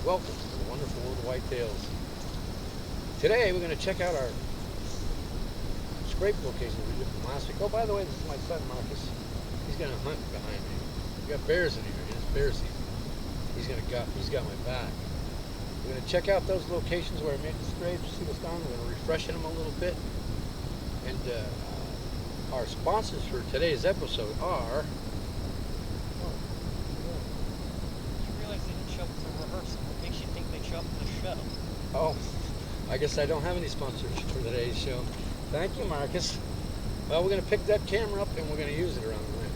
Welcome to the wonderful world of Whitetails. Today we're going to check out our scrape location we did from last week. Oh, by the way, this is my son Marcus. He's going to hunt behind me. We got bears in here. It's bear season. He's got my back. We're going to check out those locations where I made the scrapes, see what's going on. We're going to refreshen them a little bit. And our sponsors for today's episode are. Oh, I guess I don't have any sponsors for today's show. Thank you, Marcus. Well, we're going to pick that camera up and we're going to use it around the land.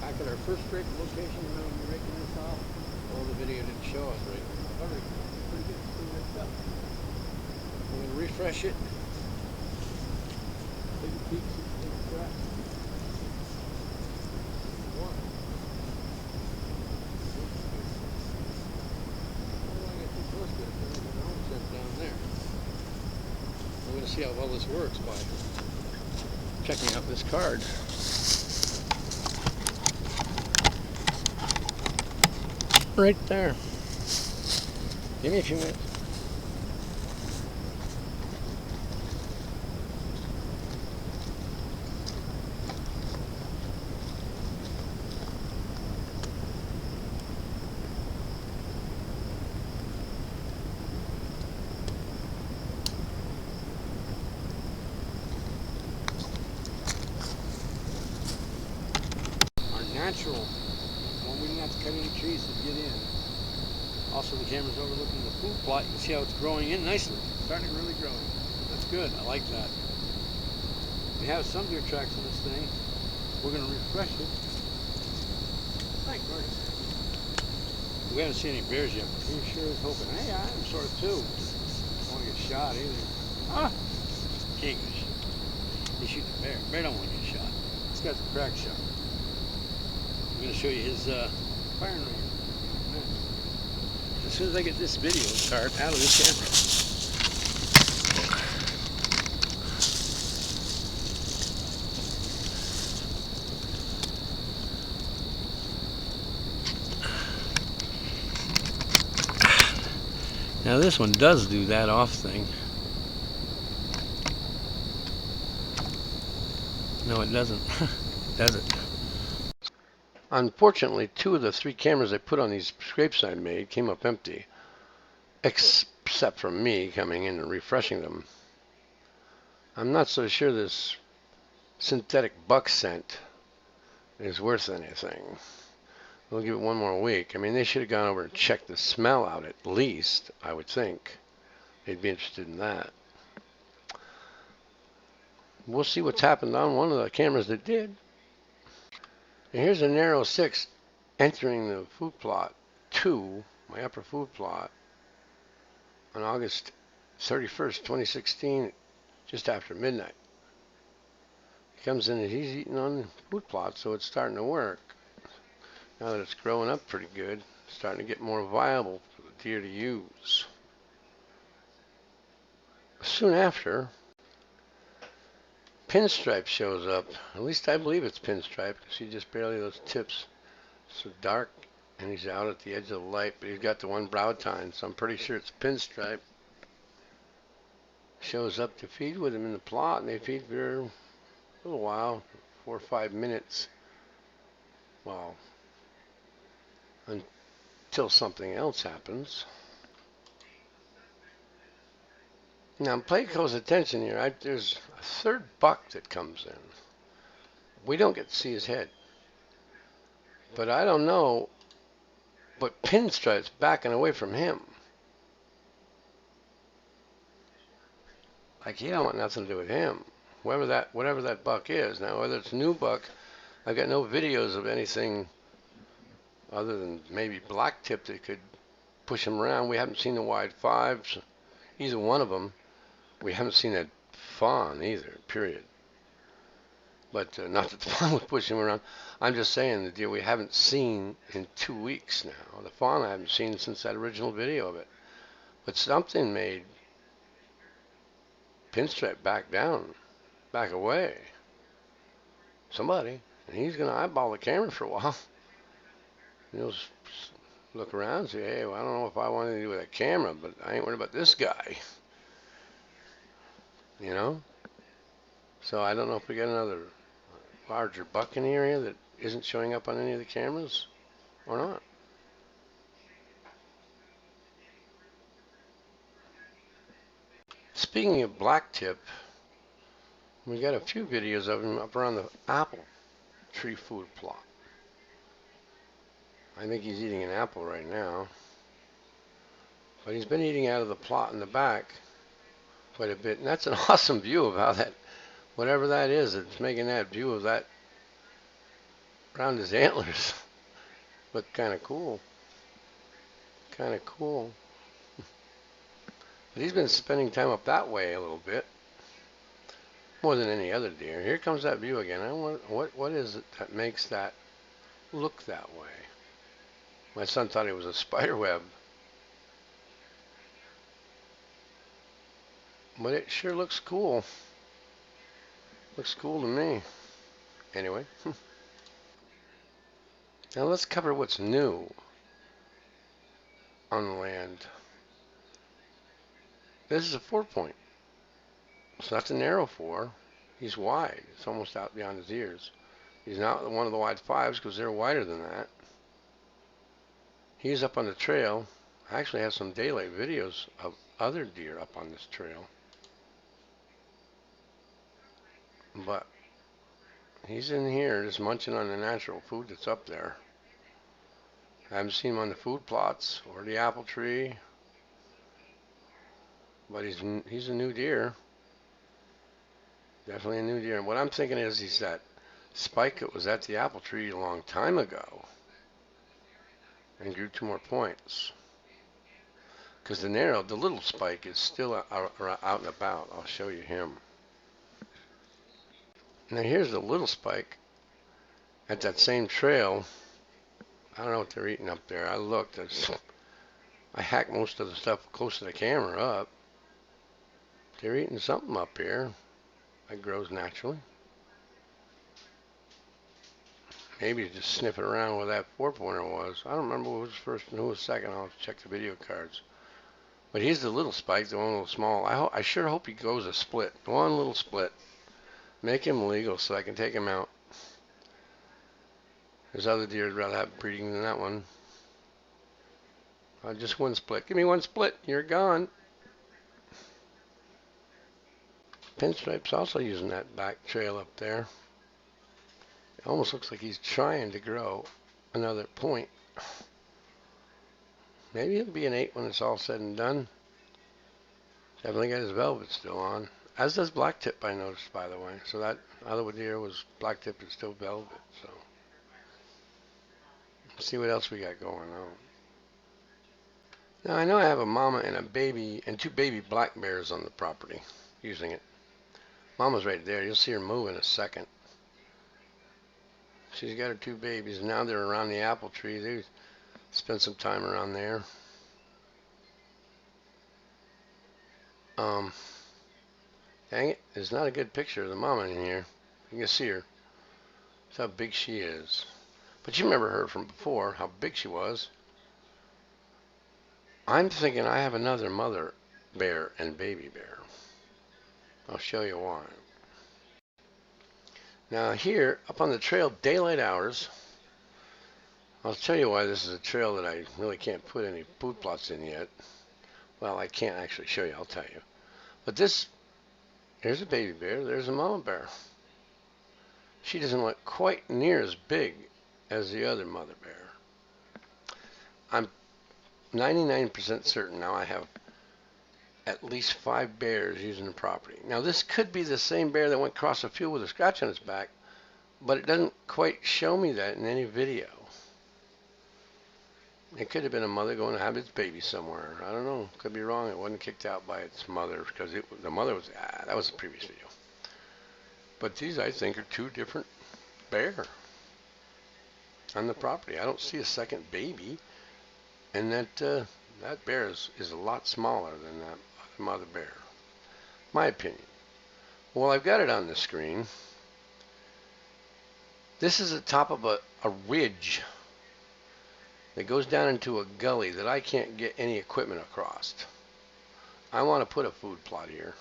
Back at our first scrape location, we're going to be raking this off. Well, the video didn't show us right. Pretty good, pretty good stuff. We're going to refresh it. Take a peek, take a crack. Down there. We're going to see how well this works by checking out this card. Right there. Give me a few minutes. Our natural one, we didn't have to cut any trees to get in. Also, the camera's overlooking the food plot. You can see how it's growing in nicely. It's starting to really grow. That's good. I like that. We have some deer tracks in this thing. We're going to refresh it. Thanks, Marcus. We haven't seen any bears yet, but he sure is hoping. Hey, I'm sort of too. Don't want to get shot either. Ah! Can't get shot. He's shooting a bear. Bear don't want to get shot. This guy's a crack shot. I'm going to show you his firing range. As soon as I get this video card out of this camera. Now this one does do that off thing. No, it doesn't. Does it? Unfortunately, 2 of the 3 cameras I put on these scrapes I made came up empty, except for me coming in and refreshing them. I'm not so sure this synthetic buck scent is worth anything. We'll give it one more week. I mean, they should have gone over and checked the smell out at least, I would think. They'd be interested in that. We'll see what's happened on one of the cameras that did. And here's a narrow 6 entering the food plot 2, my upper food plot, on August 31st, 2016, just after midnight. He comes in and he's eating on the food plot, so it's starting to work. Now that it's growing up pretty good, it's starting to get more viable for the deer to use. Soon after, Pinstripe shows up. At least I believe it's Pinstripe. See just barely those tips. So dark, and he's out at the edge of the light, but he's got the one brow tine, so I'm pretty sure it's Pinstripe. Shows up to feed with him in the plot, and they feed for a little while, 4 or 5 minutes. Well, until something else happens. Now, pay close attention here. There's a 3rd buck that comes in. We don't get to see his head. But I don't know, but Pinstripe's backing away from him. Like he don't want nothing to do with him. Whatever that buck is. Now, whether it's a new buck, I've got no videos of anything other than maybe black tip that could push him around. We haven't seen the wide 5s, either one of them. We haven't seen a fawn either, period. But not that the fawn would push him around. I'm just saying the deer we haven't seen in 2 weeks now. The fawn I haven't seen since that original video of it. But something made Pinstripe back down, back away. Somebody. And he's going to eyeball the camera for a while. He'll look around and say, hey, well, I don't know if I want anything to do with that camera, but I ain't worried about this guy. You know? So I don't know if we got another larger buck in the area that isn't showing up on any of the cameras or not. Speaking of blacktip, we got a few videos of him up around the apple tree food plot. I think he's eating an apple right now. But he's been eating out of the plot in the back quite a bit. And that's an awesome view of how that, whatever that is, it's making that view of that around his antlers look kind of cool. Kind of cool. But he's been spending time up that way a little bit. More than any other deer. Here comes that view again. I want, what is it that makes that look that way? My son thought it was a spider web. But it sure looks cool. Looks cool to me. Anyway. Now let's cover what's new on the land. This is a 4-point. It's not the narrow 4. He's wide. It's almost out beyond his ears. He's not one of the wide 5s because they're wider than that. He's up on the trail. I actually have some daylight videos of other deer up on this trail. But he's in here just munching on the natural food that's up there. I haven't seen him on the food plots or the apple tree. But he's a new deer. Definitely a new deer. And what I'm thinking is he's that spike that was at the apple tree a long time ago and grew 2 more points. Because the little spike is still out and about. I'll show you him. Now here's the little spike at that same trail. I don't know what they're eating up there. I looked. I hacked most of the stuff close to the camera up. They're eating something up here that grows naturally. Maybe just sniffing around where that 4-pointer was. I don't remember who was first and who was second. I'll have to check the video cards. But he's the little spike, the one little small. I sure hope he goes a split. One little split. Make him legal so I can take him out. There's other deer I'd rather have breeding than that one. Just one split. Give me one split. You're gone. Pinstripe's also using that back trail up there. It almost looks like he's trying to grow another point. Maybe he'll be an 8 when it's all said and done. Definitely got his velvet still on. As does blacktip, I noticed, by the way. So that other deer was blacktip is still velvet. So let's see what else we got going on. Now I know I have a mama and a baby and 2 baby black bears on the property using it. Mama's right there. You'll see her move in a second. She's got her 2 babies. Now they're around the apple tree. They spent some time around there. Dang it, there's not a good picture of the mama in here. You can see her. That's how big she is. But you remember her from before, how big she was. I'm thinking I have another mother bear and baby bear. I'll show you why. Now here, up on the trail, daylight hours. I'll tell you why this is a trail that I really can't put any food plots in yet. Well, I can't actually show you, I'll tell you. But here's a baby bear, there's a mama bear. She doesn't look quite near as big as the other mother bear. I'm 99% certain now I have at least 5 bears using the property. Now this could be the same bear that went across the field with a scratch on its back, but it doesn't quite show me that in any video. It could have been a mother going to have its baby somewhere. I don't know. Could be wrong. It wasn't kicked out by its mother because the mother was, that was the previous video. But these, I think, are two different bear on the property. I don't see a second baby, and that bear is a lot smaller than that mother bear. My opinion. Well, I've got it on the screen. This is the top of a ridge that goes down into a gully that I can't get any equipment across. I want to put a food plot here.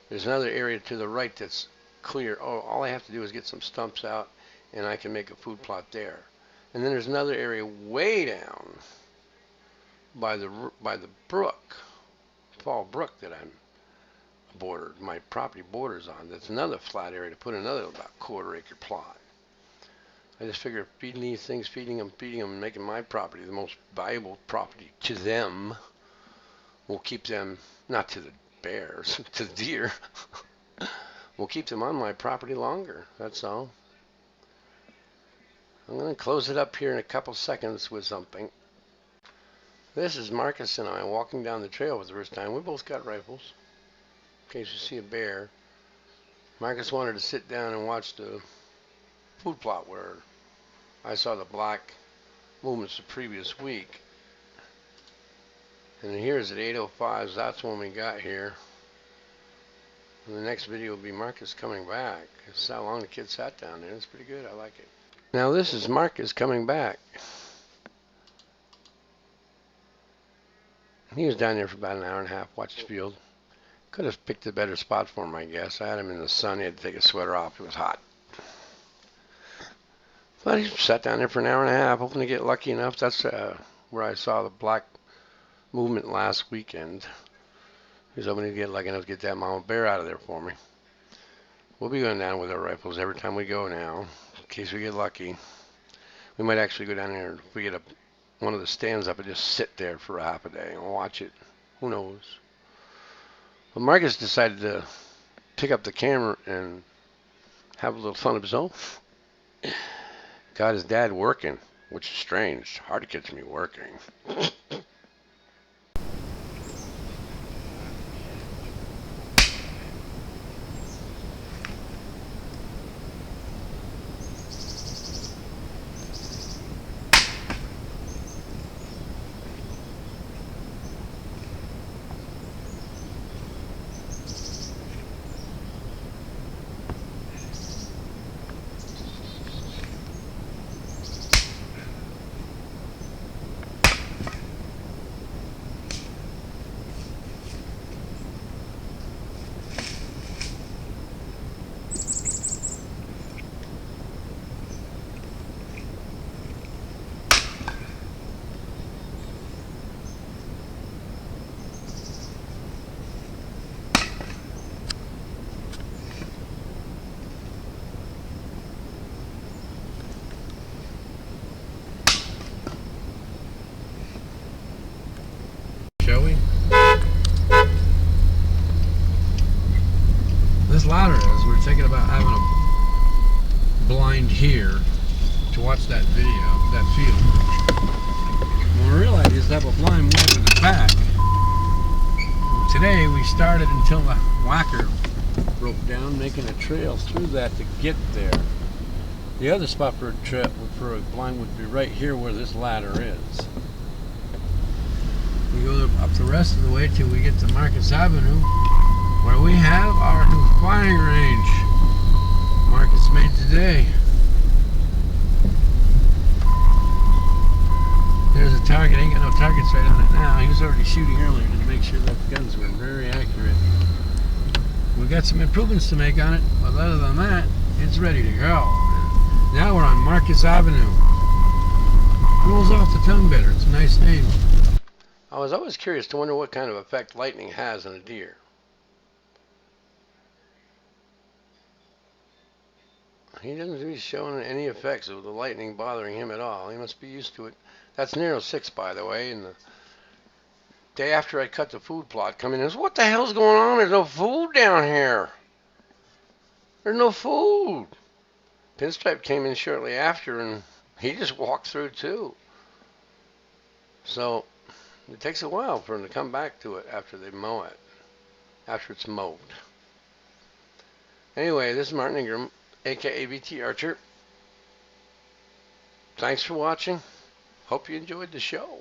There's another area to the right that's clear. Oh, all I have to do is get some stumps out and I can make a food plot there. And then there's another area way down by the brook, Fall Brook, that my property borders on. That's another flat area to put another about quarter-acre plot. I just figure feeding these things, feeding them, making my property the most valuable property to them will keep them, not to the bears, to the deer, will keep them on my property longer. That's all. I'm going to close it up here in a couple seconds with something. This is Marcus and I walking down the trail for the first time. We both got rifles in case you see a bear. Marcus wanted to sit down and watch the food plot where I saw the black movements the previous week. And here's at 8:05, that's when we got here. And the next video will be Marcus coming back. This is how long the kid sat down there. It's pretty good. I like it. Now this is Marcus coming back. He was down there for about an hour and a half, watched the field. Could have picked a better spot for him, I guess. I had him in the sun. He had to take his sweater off. It was hot. But he sat down there for an hour and a half, hoping to get lucky enough. That's where I saw the black movement last weekend. He was hoping to get lucky enough to get that mama bear out of there for me. We'll be going down with our rifles every time we go now, in case we get lucky. We might actually go down there if we get one of the stands up and just sit there for a half a day and watch it. Who knows? But Marcus decided to pick up the camera and have a little fun of his own. Got his dad working, which is strange. Hard to catch me working. Shall we? This ladder is, we were thinking about having a blind here to watch that video, that field. What we realized is to have a blind more in the back. Today we started until the whacker broke down, making a trail through that to get there. The other spot for a blind would be right here where this ladder is. We go up the rest of the way till we get to Marcus Avenue, where we have our new firing range. Marcus made today. There's a target. Ain't got no targets right on it now. He was already shooting earlier to make sure that the guns were very accurate. We've got some improvements to make on it, but other than that, it's ready to go. Now we're on Marcus Avenue. Rolls off the tongue better. It's a nice name. I was always curious to wonder what kind of effect lightning has on a deer. He doesn't seem to be showing any effects of the lightning bothering him at all. He must be used to it. That's Nero 6, by the way. And the day after I cut the food plot, come in and says, "What the hell's going on? There's no food down here. There's no food." Pinstripe came in shortly after, and he just walked through too. So it takes a while for them to come back to it after they mow it, after it's mowed. Anyway, this is Martin Ingram, aka BT Archer. Thanks for watching. Hope you enjoyed the show.